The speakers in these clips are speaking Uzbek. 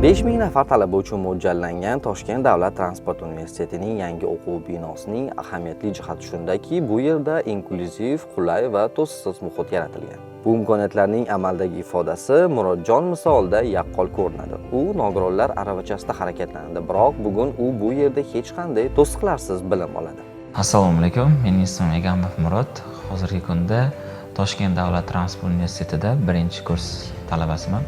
5000 nafar talaba uchun mo'ljallangan Toshkent davlat transport universitetining yangi o'quv binosining ahamiyatli jihati shundaki, bu yerda inklyuziv, qulay va to'siqsiz muhit yaratilgan. Bu imkoniyatlarning amaldagi ifodasi Murodjon misolida yaqqol ko'rinadi. U nogironlar aravachasida harakatlanadi, biroq bugun u bu yerda hech qanday to'siqlarsiz bilim oladi. Assalomu alaykum. Mening ismim Egamov Murod. Hozirgi kunda Toshkent davlat transport universitetida 1-kurs talabasiman.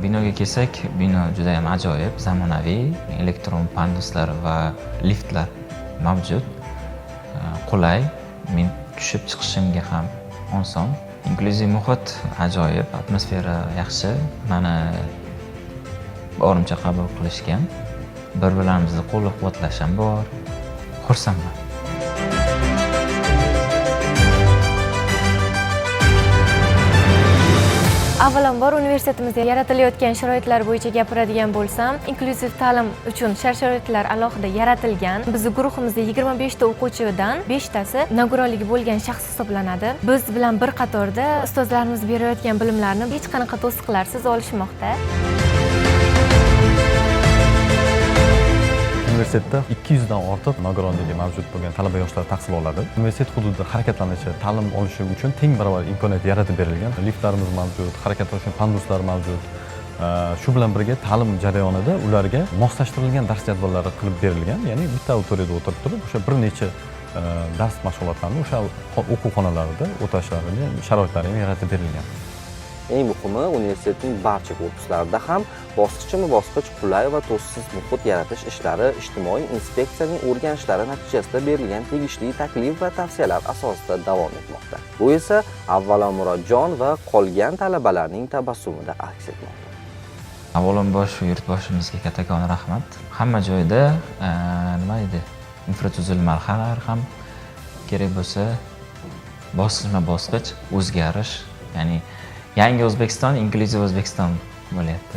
Binoga kelsak, bino juda ham ajoyib, zamonaviy, elektron panduslar va liftlar mavjud. Qulay, men tushib chiqishimga ham oson. Inklyuziv muhit ajoyib, atmosfera yaxshi. Mani o'rimcha qabul qilishgan. Bir-birlarimizni qo'llab-quvvatlash ham bor. Xursandman. Avvalambor universitetimizda yaratilayotgan sharoitlar bo'yicha gapiradigan bo'lsam, inklyuziv ta'lim uchun shart-sharoitlar alohida yaratilgan. Bizning guruhimizda 25 ta o'quvchidan 5 tasi nogironligi bo'lgan shaxs hisoblanadi. Biz bilan bir qatorda ustozlarimiz berayotgan bilimlarni hech qanaqa to'siqlarsiz olishmoqda. Universitetda 200 dan ortiq nogironligi mavjud bo'lgan talaba yoshlar tahsil oladi. Universitet hududida harakatlanishi, ta'lim olishi uchun teng barobar imkoniyat yaratib berilgan. Liftlarimiz mavjud, harakatlanish uchun panduslar mavjud. Shu bilan birga ta'lim jarayonida ularga moslashtirilgan dars jadvallari qilib berilgan. Ya'ni bitta auditoriyada o'tirib turib, o'sha bir necha dars mashg'ulotlarini o'sha o'quv xonalarida o'tashlarini sharoitlari ham yaratib berilgan. Eng muhimi, universitetning barcha korpuslarida ham bosqichma-bosqich qulay va to'siqsiz muhit yaratish ishlari ijtimoiy inspeksiyaning o'rganishlari natijasida berilgan tegishli taklif va tavsiyalar asosida davom etmoqda. Bu esa avvalo Murodjon va qolgan talabalarning tabassumida aks etmoqda. Avvalambor shu yurtboshimizga kattakon rahmat. Hamma joyda infratuzilmalar ham kerak bo'lsa, bosqichma-bosqich o'zgarish, ya'ni yangi O'zbekiston, inklyuziv O'zbekiston bo'lyapti.